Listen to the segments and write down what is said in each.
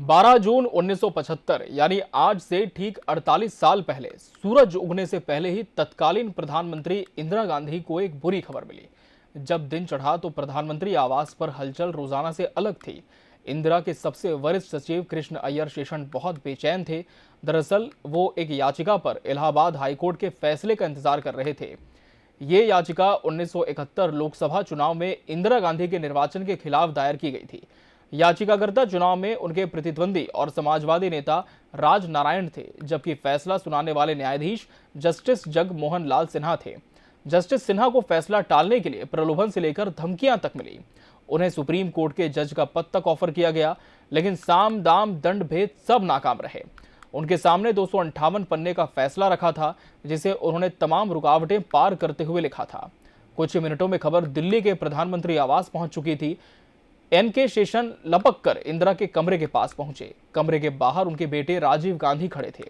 12 जून 1975 यानी आज से ठीक 48 साल पहले सूरज उगने से पहले ही तत्कालीन प्रधानमंत्री इंदिरा गांधी को एक बुरी खबर मिली। जब दिन चढ़ा तो प्रधानमंत्री आवास पर हलचल रोजाना से अलग थी। इंदिरा के सबसे वरिष्ठ सचिव कृष्ण अय्यर शेषन बहुत बेचैन थे। दरअसल वो एक याचिका पर इलाहाबाद हाईकोर्ट के फैसले का इंतजार कर रहे थे। ये याचिका 1971 लोकसभा चुनाव में इंदिरा गांधी के निर्वाचन के खिलाफ दायर की गई थी। याचिकाकर्ता चुनाव में उनके प्रतिद्वंदी और समाजवादी नेता राज नारायण थे, जबकि फैसला सुनाने वाले न्यायाधीश जस्टिस जग मोहन लाल सिन्हा थे। जस्टिस सिन्हा को फैसला टालने के लिए प्रलोभन से लेकर धमकियां तक मिली। उन्हें सुप्रीम कोर्ट के जज का पद तक ऑफर किया गया, लेकिन साम दाम दंड भेद सब नाकाम रहे। उनके सामने 258 पन्ने का फैसला रखा था, जिसे उन्होंने तमाम रुकावटें पार करते हुए लिखा था। कुछ ही मिनटों में खबर दिल्ली के प्रधानमंत्री आवास पहुंच चुकी थी। एन.के. शेषन लपक कर इंदिरा के कमरे के पास पहुंचे। कमरे के बाहर उनके बेटे राजीव गांधी खड़े थे,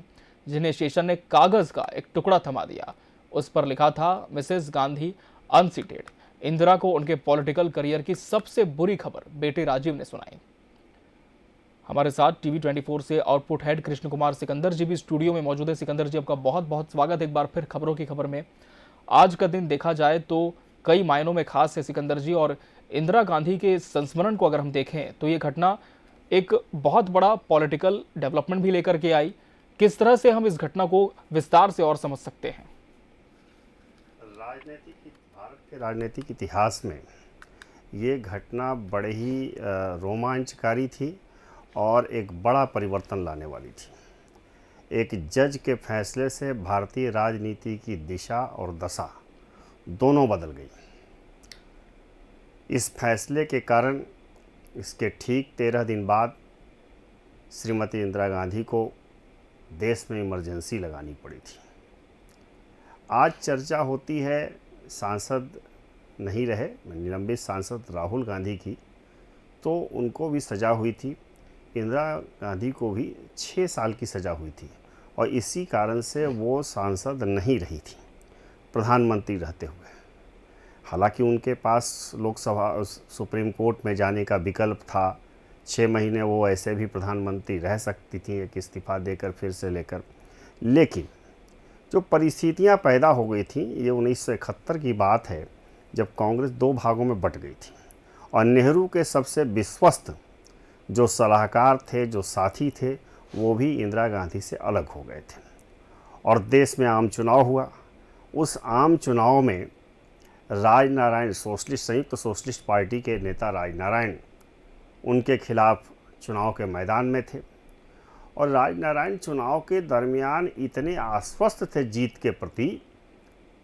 जिन्हें शेषन ने कागज का एक टुकड़ा थमा दिया। उस पर लिखा था, मिसेस गांधी अनसीटेड। इंदिरा को उनके पॉलिटिकल करियर की सबसे बुरी खबर बेटे राजीव ने सुनाई। हमारे साथ टीवी 24 से आउटपुट हेड कृष्ण कुमार सिकंदर जी भी स्टूडियो में मौजूद है। सिकंदर जी, आपका बहुत बहुत स्वागत एक बार फिर खबरों की खबर में। आज का दिन देखा जाए तो कई मायनों में खास है सिकंदर जी, और इंदिरा गांधी के संस्मरण को अगर हम देखें तो ये घटना एक बहुत बड़ा पॉलिटिकल डेवलपमेंट भी लेकर के आई। किस तरह से हम इस घटना को विस्तार से और समझ सकते हैं? भारत के राजनीतिक इतिहास में ये घटना बड़े ही रोमांचकारी थी और एक बड़ा परिवर्तन लाने वाली थी। एक जज के फैसले से भारतीय राजनीति की दिशा और दशा दोनों बदल गई। इस फैसले के कारण इसके ठीक 13 दिन बाद श्रीमती इंदिरा गांधी को देश में इमरजेंसी लगानी पड़ी थी। आज चर्चा होती है सांसद नहीं रहे निलंबित सांसद राहुल गांधी की, तो उनको भी सज़ा हुई थी। इंदिरा गांधी को भी 6 साल की सज़ा हुई थी और इसी कारण से वो सांसद नहीं रही थी प्रधानमंत्री रहते हुए। हालांकि उनके पास लोकसभा सुप्रीम कोर्ट में जाने का विकल्प था। 6 महीने वो ऐसे भी प्रधानमंत्री रह सकती थी, एक इस्तीफ़ा देकर फिर से लेकर। लेकिन जो परिस्थितियां पैदा हो गई थी, ये 1971 की बात है, जब कांग्रेस 2 भागों में बट गई थी और नेहरू के सबसे विश्वस्त जो सलाहकार थे, जो साथी थे, वो भी इंदिरा गांधी से अलग हो गए थे और देश में आम चुनाव हुआ। उस आम चुनाव में राज नारायण संयुक्त सोशलिस्ट पार्टी के नेता राज नारायण उनके खिलाफ चुनाव के मैदान में थे और राज नारायण चुनाव के दरमियान इतने आश्वस्त थे जीत के प्रति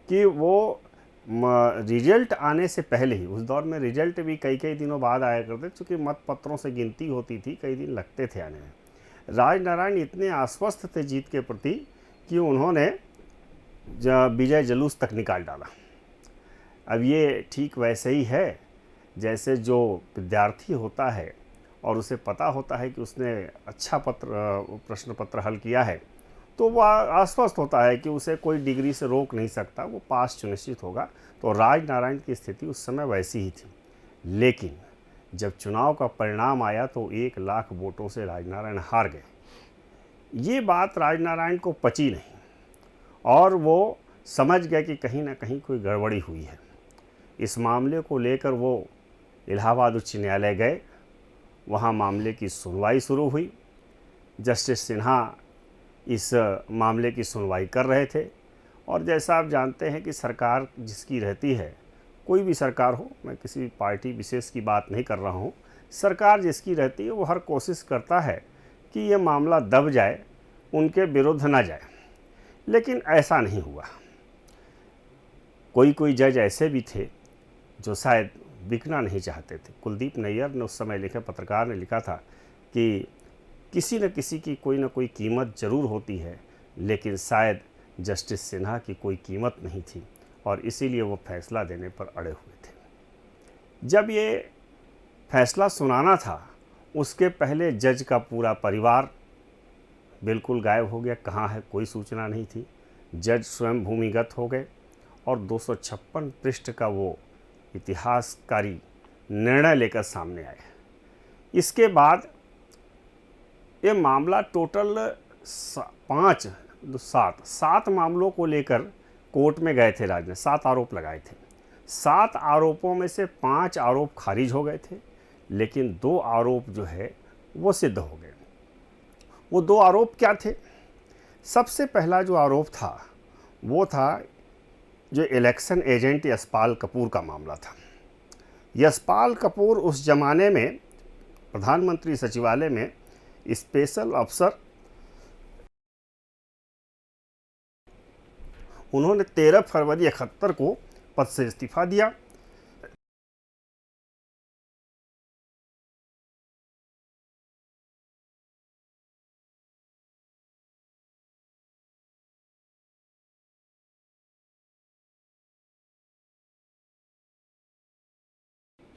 कि वो रिजल्ट आने से पहले ही, उस दौर में रिजल्ट भी कई कई दिनों बाद आया करते, चूँकि मत पत्रों से गिनती होती थी, कई दिन लगते थे आने में। राज नारायण इतने आश्वस्त थे जीत के प्रति कि उन्होंने विजय जुलूस तक निकाल डाला। अब ये ठीक वैसे ही है जैसे जो विद्यार्थी होता है और उसे पता होता है कि उसने अच्छा प्रश्न पत्र हल किया है, तो वह आश्वस्त होता है कि उसे कोई डिग्री से रोक नहीं सकता, वो पास सुनिश्चित होगा। तो राज नारायण की स्थिति उस समय वैसी ही थी। लेकिन जब चुनाव का परिणाम आया तो 1 लाख वोटों से राज नारायण हार गए। ये बात राज नारायण को पची नहीं और वो समझ गए कि कहीं ना कहीं कोई गड़बड़ी हुई है। इस मामले को लेकर वो इलाहाबाद उच्च न्यायालय गए। वहाँ मामले की सुनवाई शुरू हुई। जस्टिस सिन्हा इस मामले की सुनवाई कर रहे थे और जैसा आप जानते हैं कि सरकार जिसकी रहती है, कोई भी सरकार हो, मैं किसी पार्टी विशेष की बात नहीं कर रहा हूँ, सरकार जिसकी रहती है वो हर कोशिश करता है कि ये मामला दब जाए, उनके विरुद्ध ना जाए। लेकिन ऐसा नहीं हुआ। कोई जज ऐसे भी थे जो शायद बिकना नहीं चाहते थे। कुलदीप नैयर ने उस समय लिखे, पत्रकार ने लिखा था कि किसी न किसी की कोई ना कोई कीमत ज़रूर होती है, लेकिन शायद जस्टिस सिन्हा की कोई कीमत नहीं थी और इसीलिए वो फैसला देने पर अड़े हुए थे। जब ये फैसला सुनाना था, उसके पहले जज का पूरा परिवार बिल्कुल गायब हो गया। कहाँ है, कोई सूचना नहीं थी। जज स्वयं भूमिगत हो गए और 256 पृष्ठ का वो इतिहासकारी निर्णय लेकर सामने आए। इसके बाद ये मामला टोटल 7 मामलों को लेकर कोर्ट में गए थे। राज ने 7 आरोप लगाए थे। 7 आरोपों में से 5 आरोप खारिज हो गए थे, लेकिन 2 आरोप जो है वो सिद्ध हो गए। वो 2 आरोप क्या थे? सबसे पहला जो आरोप था वो था जो इलेक्शन एजेंट यशपाल कपूर का मामला था। यशपाल कपूर उस ज़माने में प्रधानमंत्री सचिवालय में स्पेशल अफसर, उन्होंने 13 फरवरी 71 को पद से इस्तीफा दिया।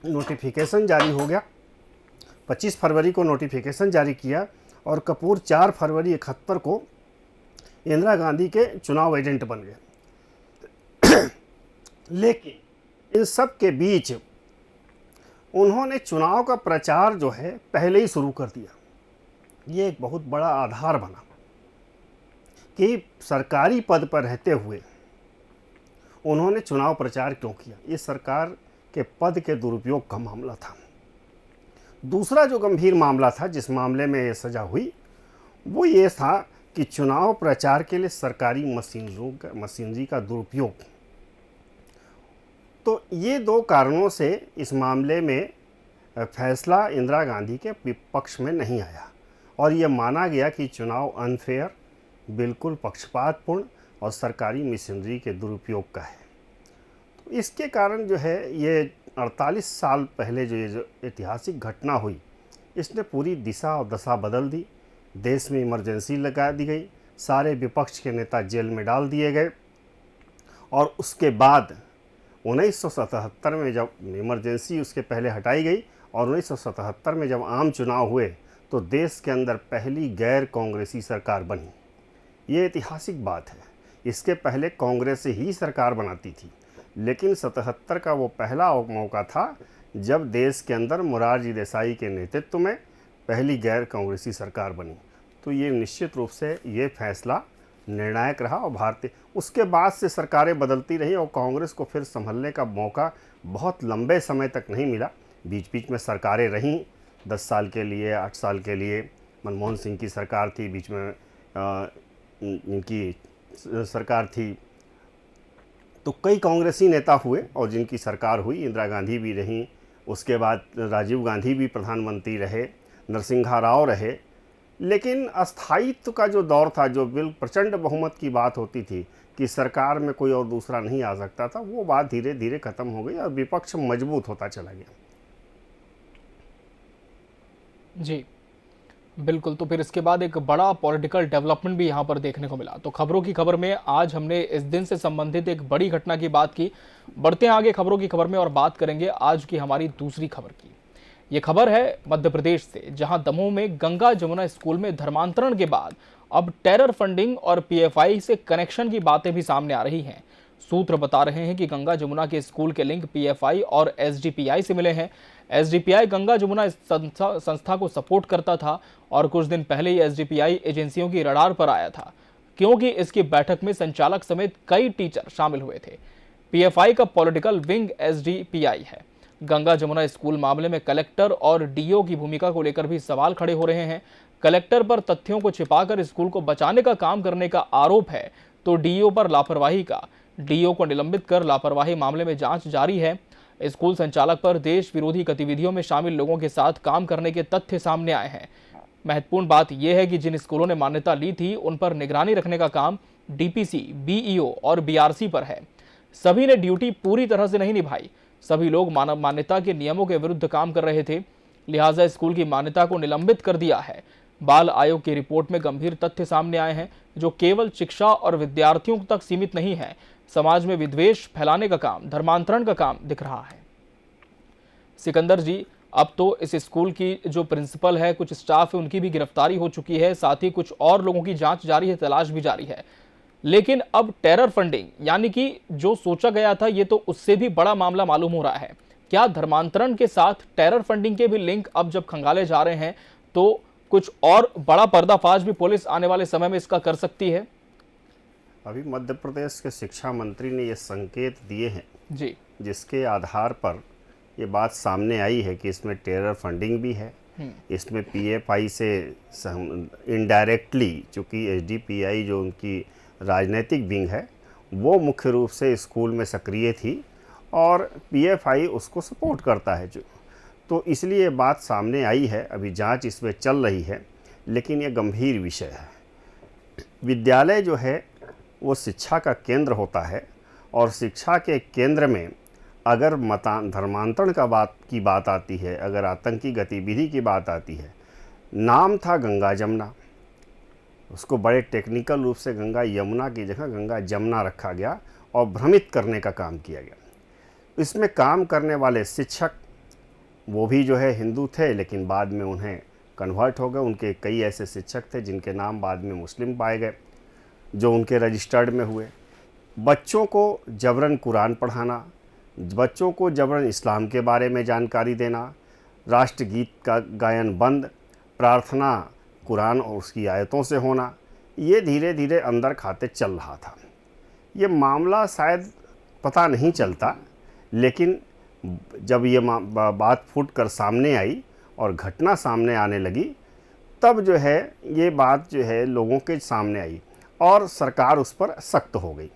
नोटिफिकेशन जारी हो गया। 25 फरवरी को नोटिफिकेशन जारी किया और कपूर 4 फरवरी 71 को इंदिरा गांधी के चुनाव एजेंट बन गए। लेकिन इन सब के बीच उन्होंने चुनाव का प्रचार जो है पहले ही शुरू कर दिया। ये एक बहुत बड़ा आधार बना कि सरकारी पद पर रहते हुए उन्होंने चुनाव प्रचार क्यों किया। ये सरकार के पद के दुरुपयोग का मामला था। दूसरा जो गंभीर मामला था, जिस मामले में ये सजा हुई, वो ये था कि चुनाव प्रचार के लिए सरकारी मशीनरी का दुरुपयोग। तो ये 2 कारणों से इस मामले में फैसला इंदिरा गांधी के विपक्ष में नहीं आया और ये माना गया कि चुनाव अनफेयर, बिल्कुल पक्षपातपूर्ण और सरकारी मशीनरी के दुरुपयोग का है। तो इसके कारण जो है ये 48 साल पहले जो ये जो ऐतिहासिक घटना हुई, इसने पूरी दिशा और दशा बदल दी। देश में इमरजेंसी लगा दी गई, सारे विपक्ष के नेता जेल में डाल दिए गए और उसके बाद 1977 में जब इमरजेंसी उसके पहले हटाई गई और 1977 में जब आम चुनाव हुए तो देश के अंदर पहली गैर कांग्रेसी सरकार बनी। ये ऐतिहासिक बात है। इसके पहले कांग्रेस ही सरकार बनाती थी, लेकिन 77 का वो पहला मौका था जब देश के अंदर मोरारजी देसाई के नेतृत्व में पहली गैर कांग्रेसी सरकार बनी। तो ये निश्चित रूप से ये फैसला निर्णायक रहा और भारतीय उसके बाद से सरकारें बदलती रही और कांग्रेस को फिर संभलने का मौका बहुत लंबे समय तक नहीं मिला। बीच बीच में सरकारें रहीं, 10 साल के लिए, 8 साल के लिए मनमोहन सिंह की सरकार थी, बीच में इनकी सरकार थी। तो कई कांग्रेसी नेता हुए और जिनकी सरकार हुई। इंदिरा गांधी भी रहीं, उसके बाद राजीव गांधी भी प्रधानमंत्री रहे, नरसिंहा राव रहे। लेकिन अस्थायित्व का जो दौर था, जो प्रचंड बहुमत की बात होती थी कि सरकार में कोई और दूसरा नहीं आ सकता था, वो बात धीरे धीरे खत्म हो गई और विपक्ष मजबूत होता चला गया। जी बिल्कुल। तो फिर इसके बाद एक बड़ा पॉलिटिकल डेवलपमेंट भी यहाँ पर देखने को मिला। तो खबरों की खबर में आज हमने इस दिन से संबंधित एक बड़ी घटना की बात की। बढ़ते हैं आगे खबरों की खबर में और बात करेंगे आज की हमारी दूसरी खबर की। ये खबर है मध्य प्रदेश से, जहां दमोह में गंगा जमुना स्कूल में धर्मांतरण के बाद अब टेरर फंडिंग और पीएफआई से कनेक्शन की बातें भी सामने आ रही हैं। सूत्र बता रहे हैं कि गंगा जमुना के स्कूल के लिंक पीएफआई और एसडीपीआई से मिले हैं। एसडीपीआई गंगा जमुना संस्था को सपोर्ट करता था और कुछ दिन पहले ही एसडीपीआई एजेंसियों की रडार पर आया था, क्योंकि इसकी बैठक में संचालक समेत कई टीचर शामिल हुए थे। पीएफआई का पॉलिटिकल विंग एसडीपीआई है। गंगा जमुना स्कूल मामले में कलेक्टर और डीओ की भूमिका को लेकर भी सवाल खड़े हो रहे हैं। कलेक्टर पर तथ्यों को छिपाकर स्कूल को बचाने का काम करने का आरोप है, तो डीओ पर लापरवाही का। डीओ को निलंबित कर लापरवाही मामले में जांच जारी है। स्कूल संचालक पर देश विरोधी गतिविधियों में शामिल लोगों के साथ काम करने के तथ्य सामने आए हैं। महत्वपूर्ण बात यह है कि जिन स्कूलों ने मान्यता ली थी, उन पर निगरानी रखने का काम डीपीसी, बीईओ और बीआरसी पर है। सभी ने ड्यूटी पूरी तरह से नहीं निभाई। सभी लोग मानव मान्यता के नियमों के विरुद्ध काम कर रहे थे, लिहाजा स्कूल की मान्यता को निलंबित कर दिया है। बाल आयोग की रिपोर्ट में गंभीर तथ्य सामने आए हैं, जो केवल शिक्षा और विद्यार्थियों तक सीमित नहीं है। समाज में विद्वेष फैलाने का काम, धर्मांतरण का काम दिख रहा है। सिकंदर जी, अब तो इस स्कूल की जो प्रिंसिपल है, कुछ स्टाफ है, उनकी भी गिरफ्तारी हो चुकी है, साथ ही कुछ और लोगों की जांच जारी है, तलाश भी जारी है। लेकिन अब टेरर फंडिंग, यानी कि जो सोचा गया था, ये तो उससे भी बड़ा मामला मालूम हो रहा है। क्या धर्मांतरण के साथ टेरर फंडिंग के भी लिंक अब जब खंगाले जा रहे हैं, तो कुछ और बड़ा पर्दाफाश भी पुलिस आने वाले समय में इसका कर सकती है? अभी मध्य प्रदेश के शिक्षा मंत्री ने ये संकेत दिए हैं जी। जिसके आधार पर ये बात सामने आई है कि इसमें टेरर फंडिंग भी है, इसमें पीएफआई से इनडायरेक्टली, चूँकि एसडीपीआई जो उनकी राजनीतिक विंग है वो मुख्य रूप से स्कूल में सक्रिय थी और पीएफआई उसको सपोर्ट करता है, जो तो इसलिए ये बात सामने आई है। अभी जांच इसमें चल रही है, लेकिन ये गंभीर विषय है। विद्यालय जो है वो शिक्षा का केंद्र होता है और शिक्षा के केंद्र में अगर धर्मांतरण की बात आती है, अगर आतंकी गतिविधि की बात आती है, नाम था गंगा जमुना, उसको बड़े टेक्निकल रूप से गंगा यमुना की जगह गंगा जमुना रखा गया और भ्रमित करने का काम किया गया। इसमें काम करने वाले शिक्षक वो भी जो है हिंदू थे, लेकिन बाद में उन्हें कन्वर्ट हो गए। उनके कई ऐसे शिक्षक थे जिनके नाम बाद में मुस्लिम पाए गए, जो उनके रजिस्टर्ड में हुए। बच्चों को जबरन कुरान पढ़ाना, बच्चों को जबरन इस्लाम के बारे में जानकारी देना, राष्ट्रगीत का गायन बंद, प्रार्थना कुरान और उसकी आयतों से होना, ये धीरे धीरे अंदर खाते चल रहा था। ये मामला शायद पता नहीं चलता, लेकिन जब ये बात फूट कर सामने आई और घटना सामने आने लगी, तब जो है ये बात जो है लोगों के सामने आई और सरकार उस पर सख्त हो गई।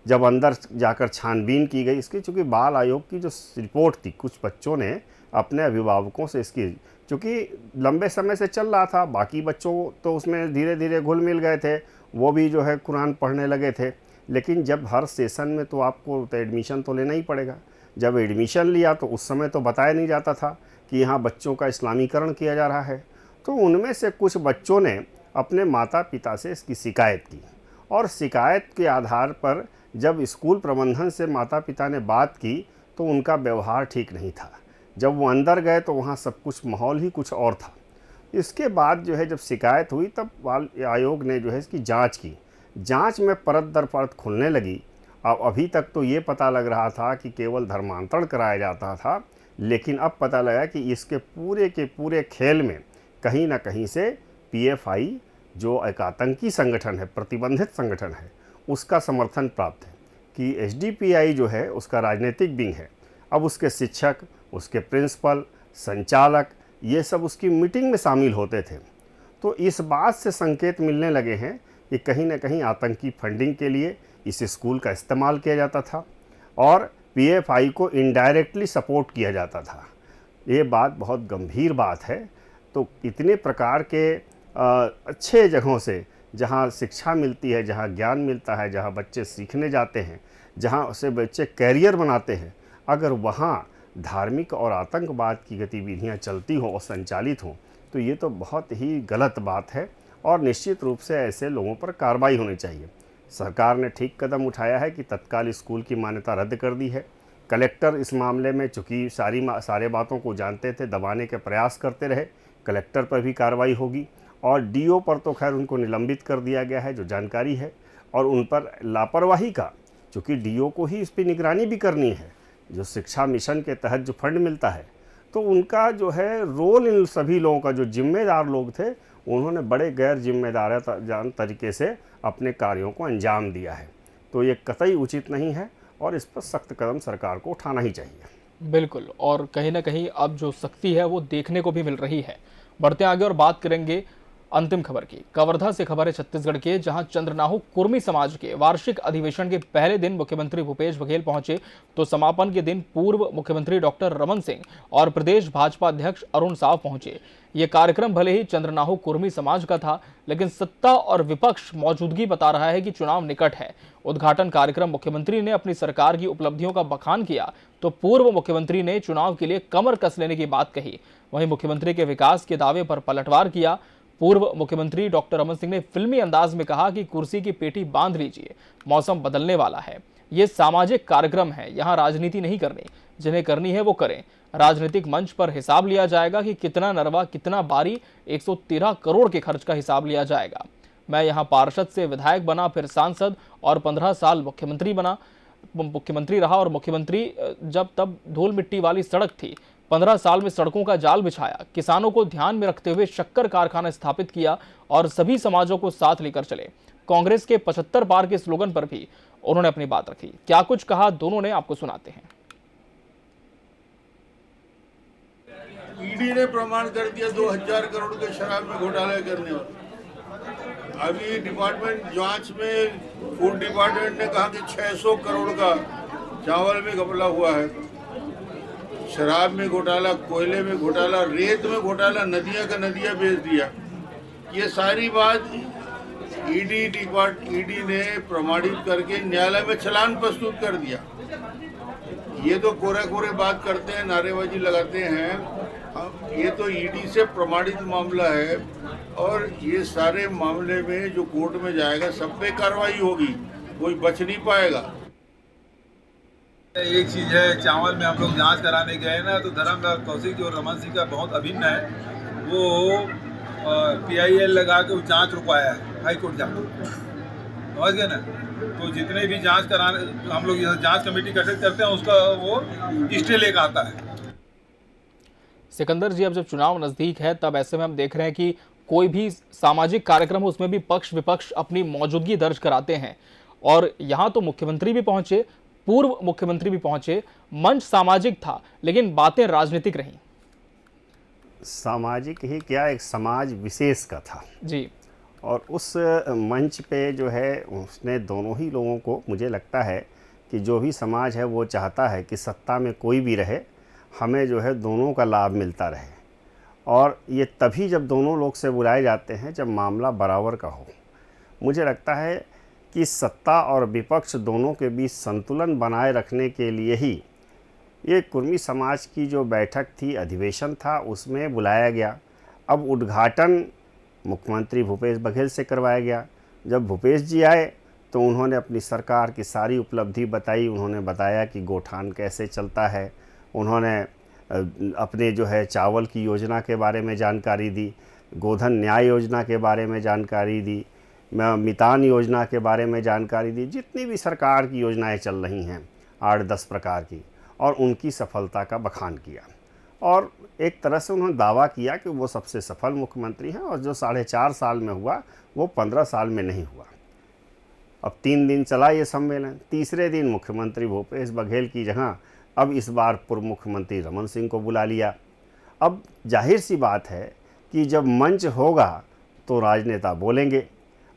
जब अंदर जाकर छानबीन की गई इसकी, चूँकि बाल आयोग की जो रिपोर्ट थी, कुछ बच्चों ने अपने अभिभावकों से इसकी, चूँकि लंबे समय से चल रहा था, बाकी बच्चों तो उसमें धीरे धीरे घुल मिल गए थे, वो भी जो है कुरान पढ़ने लगे थे। लेकिन जब हर सेशन में तो आपको तो एडमिशन तो लेना ही पड़ेगा। जब एडमिशन लिया तो उस समय तो बताया नहीं जाता था कि यहाँ बच्चों का इस्लामीकरण किया जा रहा है। तो उनमें से कुछ बच्चों ने अपने माता पिता से इसकी शिकायत की और शिकायत के आधार पर जब स्कूल प्रबंधन से माता पिता ने बात की तो उनका व्यवहार ठीक नहीं था। जब वो अंदर गए तो वहाँ सब कुछ माहौल ही कुछ और था। इसके बाद जो है जब शिकायत हुई तब बाल आयोग ने जो है इसकी जांच की। जांच में परत दर परत खुलने लगी। अब अभी तक तो ये पता लग रहा था कि केवल धर्मांतरण कराया जाता था, लेकिन अब पता लगा कि इसके पूरे के पूरे खेल में कहीं ना कहीं से पीएफआई जो एक आतंकी संगठन है, प्रतिबंधित संगठन है, उसका समर्थन प्राप्त है। कि एसडीपीआई जो है उसका राजनीतिक विंग है। अब उसके शिक्षक, उसके प्रिंसिपल, संचालक, ये सब उसकी मीटिंग में शामिल होते थे। तो इस बात से संकेत मिलने लगे हैं कि कहीं ना कहीं आतंकी फंडिंग के लिए इस स्कूल का इस्तेमाल किया जाता था और पीएफआई को इनडायरेक्टली सपोर्ट किया जाता था। ये बात बहुत गंभीर बात है। तो इतने प्रकार के अच्छे जगहों से जहाँ शिक्षा मिलती है, जहाँ ज्ञान मिलता है, जहाँ बच्चे सीखने जाते हैं, जहाँ से बच्चे कैरियर बनाते हैं, अगर वहाँ धार्मिक और आतंकवाद की गतिविधियाँ चलती हों और संचालित हों तो ये तो बहुत ही गलत बात है और निश्चित रूप से ऐसे लोगों पर कार्रवाई होनी चाहिए। सरकार ने ठीक कदम उठाया है कि तत्काल स्कूल की मान्यता रद्द कर दी है। कलेक्टर इस मामले में चूँकि सारे बातों को जानते थे, दबाने के प्रयास करते रहे, कलेक्टर पर भी कार्रवाई होगी और डीओ पर तो खैर उनको निलंबित कर दिया गया है, जो जानकारी है। और उन पर लापरवाही का, चूँकि डीओ को ही इस पर निगरानी भी करनी है, जो शिक्षा मिशन के तहत जो फंड मिलता है, तो उनका जो है रोल, इन सभी लोगों का जो जिम्मेदार लोग थे उन्होंने बड़े गैर जिम्मेदार तरीके से अपने कार्यों को अंजाम दिया है। तो ये कतई उचित नहीं है और इस पर सख्त कदम सरकार को उठाना ही चाहिए। बिल्कुल, और कहीं ना कहीं अब जो सख्ती है वो देखने को भी मिल रही है। बढ़ते आगे और बात करेंगे अंतिम खबर की। कवर्धा से खबर है छत्तीसगढ़ के, जहां चंद्रनाहु कुर्मी समाज के वार्षिक अधिवेशन के पहले दिन मुख्यमंत्री भूपेश बघेल पहुंचे तो समापन के दिन पूर्व मुख्यमंत्री डॉक्टर रमन सिंह और प्रदेश भाजपा अध्यक्ष अरुण साव पहुंचे। ये कार्यक्रम भले ही चंद्रनाहु कुर्मी समाज का था, लेकिन सत्ता और विपक्ष मौजूदगी बता रहा है कि चुनाव निकट है। उद्घाटन कार्यक्रम मुख्यमंत्री ने अपनी सरकार की उपलब्धियों का बखान किया तो पूर्व मुख्यमंत्री ने चुनाव के लिए कमर कस लेने की बात कही। वहीं मुख्यमंत्री के विकास के दावे पर पलटवार किया। पूर्व मुख्यमंत्री डॉक्टर रमन सिंह ने फिल्मी अंदाज में कहा कि कुर्सी की पेटी बांध लीजिए, मौसम बदलने वाला है। ये सामाजिक कार्यक्रम है, यहाँ राजनीति नहीं करनी, जिन्हें करनी है वो करें। राजनीतिक मंच पर हिसाब लिया जाएगा कि कितना नरवा, कितना बारी, 113 करोड़ के खर्च का हिसाब लिया जाएगा। मैं यहाँ पार्षद से विधायक बना, फिर सांसद और 15 साल मुख्यमंत्री रहा और मुख्यमंत्री जब तब धूल मिट्टी वाली सड़क थी, 15 साल में सड़कों का जाल बिछाया, किसानों को ध्यान में रखते हुए शक्कर कारखाना स्थापित किया और सभी समाजों को साथ लेकर चले। कांग्रेस के 75 पार के स्लोगन पर भी उन्होंने अपनी बात रखी। क्या कुछ कहा दोनों ने, आपको सुनाते हैं। ईडी ने प्रमाण कर दिया 2000 करोड़ के शराब में घोटाला करने वाले। अभी डिपार्टमेंट जांच में फूड डिपार्टमेंट ने कहा कि 600 करोड़ का चावल में घपला हुआ है। शराब में घोटाला, कोयले में घोटाला, रेत में घोटाला, नदियां का नदियां बेच दिया। ये सारी बात ईडी ने प्रमाणित करके न्यायालय में चालान प्रस्तुत कर दिया। ये तो कोरे बात करते हैं, नारेबाजी लगाते हैं। ये तो ईडी से प्रमाणित मामला है और ये सारे मामले में जो कोर्ट में जाएगा सब पे कार्रवाई होगी, कोई बच नहीं पाएगा। एक चीज़ है, चावल में हम लोग जांच कराने गए ना, तो धर्मलाल कौशिक जो रमन सिंह का बहुत अभिन्न है, वो PIL लगा के वो जांच रुकवाया है, हाई कोर्ट जांच, समझ गए ना। तो जितने भी जांच कराने हम लोग जांच कमेटी गठित करते हैं, उसका वो स्टे लेकर आता है। सिकंदर जी, अब जब चुनाव नजदीक है तब ऐसे में हम देख रहे हैं कि कोई भी सामाजिक कार्यक्रम हो उसमें भी पक्ष विपक्ष अपनी मौजूदगी दर्ज कराते हैं और यहाँ तो मुख्यमंत्री भी पहुंचे, पूर्व मुख्यमंत्री भी पहुंचे। मंच सामाजिक था लेकिन बातें राजनीतिक रहीं। सामाजिक ही क्या, एक समाज विशेष का था जी। और उस मंच पे जो है उसने दोनों ही लोगों को, मुझे लगता है कि जो भी समाज है वो चाहता है कि सत्ता में कोई भी रहे, हमें जो है दोनों का लाभ मिलता रहे। और ये तभी जब दोनों लोग से बुलाए जाते हैं जब मामला बराबर का हो। मुझे लगता है कि सत्ता और विपक्ष दोनों के बीच संतुलन बनाए रखने के लिए ही ये कुर्मी समाज की जो बैठक थी, अधिवेशन था, उसमें बुलाया गया। अब उद्घाटन मुख्यमंत्री भूपेश बघेल से करवाया गया। जब भूपेश जी आए तो उन्होंने अपनी सरकार की सारी उपलब्धि बताई। उन्होंने बताया कि गोठान कैसे चलता है, उन्होंने अपने जो है चावल की योजना के बारे में जानकारी दी, गोधन न्याय योजना के बारे में जानकारी दी, मितान योजना के बारे में जानकारी दी, जितनी भी सरकार की योजनाएं चल रही हैं 8-10 प्रकार की, और उनकी सफलता का बखान किया। और एक तरह से उन्होंने दावा किया कि वो सबसे सफल मुख्यमंत्री हैं और जो 4.5 साल में हुआ वो 15 साल में नहीं हुआ। अब 3 दिन चला ये सम्मेलन। तीसरे दिन मुख्यमंत्री भूपेश बघेल की जगह अब इस बार पूर्व मुख्यमंत्री रमन सिंह को बुला लिया। अब जाहिर सी बात है कि जब मंच होगा तो राजनेता बोलेंगे।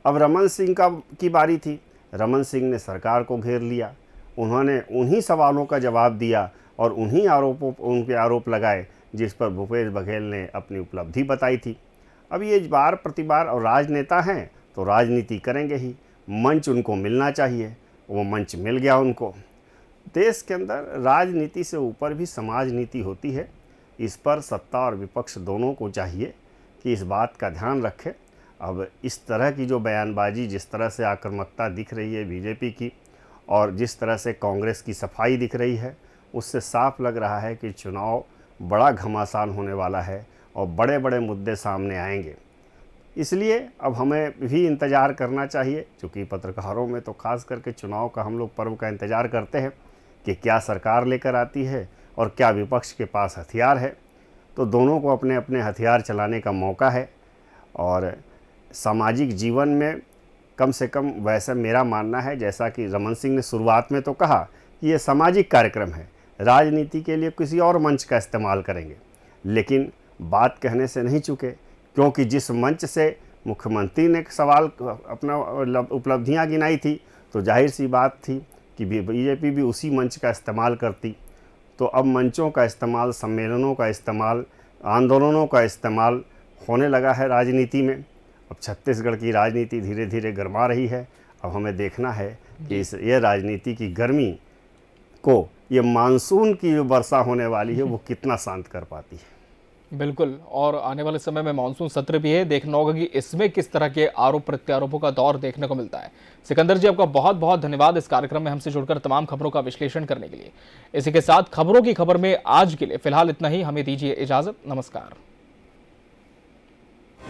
अब रमन सिंह की बारी थी। रमन सिंह ने सरकार को घेर लिया। उन्होंने उन्हीं सवालों का जवाब दिया और उन्हीं उनके आरोप लगाए जिस पर भूपेश बघेल ने अपनी उपलब्धि बताई थी। अब ये बार प्रतिबार, और राजनेता हैं तो राजनीति करेंगे ही, मंच उनको मिलना चाहिए, वो मंच मिल गया उनको। देश के अंदर राजनीति से ऊपर भी समाज नीति होती है। इस पर सत्ता और विपक्ष दोनों को चाहिए कि इस बात का ध्यान रखें। अब इस तरह की जो बयानबाजी, जिस तरह से आक्रामकता दिख रही है बीजेपी की और जिस तरह से कांग्रेस की सफाई दिख रही है, उससे साफ लग रहा है कि चुनाव बड़ा घमासान होने वाला है और बड़े बड़े मुद्दे सामने आएंगे। इसलिए अब हमें भी इंतज़ार करना चाहिए, क्योंकि पत्रकारों में तो खास करके चुनाव का हम लोग पर्व का इंतज़ार करते हैं कि क्या सरकार लेकर आती है और क्या विपक्ष के पास हथियार है। तो दोनों को अपने अपने हथियार चलाने का मौका है। और सामाजिक जीवन में कम से कम, वैसे मेरा मानना है, जैसा कि रमन सिंह ने शुरुआत में तो कहा कि ये सामाजिक कार्यक्रम है, राजनीति के लिए किसी और मंच का इस्तेमाल करेंगे, लेकिन बात कहने से नहीं चुके, क्योंकि जिस मंच से मुख्यमंत्री ने सवाल अपना उपलब्धियां गिनाई थी तो जाहिर सी बात थी कि बीजेपी भी उसी मंच का इस्तेमाल करती। तो अब मंचों का इस्तेमाल, सम्मेलनों का इस्तेमाल, आंदोलनों का इस्तेमाल होने लगा है राजनीति में। अब छत्तीसगढ़ की राजनीति धीरे धीरे गर्मा रही है। अब हमें देखना है कि ये राजनीति की गर्मी को ये मानसून की जो वर्षा होने वाली है वो कितना शांत कर पाती है। बिल्कुल, और आने वाले समय में मानसून सत्र भी है, देखना होगा कि इसमें किस तरह के आरोप प्रत्यारोपों का दौर देखने को मिलता है। सिकंदर जी, आपका बहुत बहुत धन्यवाद इस कार्यक्रम में हमसे जुड़कर तमाम खबरों का विश्लेषण करने के लिए। इसी के साथ खबरों की खबर में आज के लिए फिलहाल इतना ही। हमें दीजिए इजाजत। नमस्कार।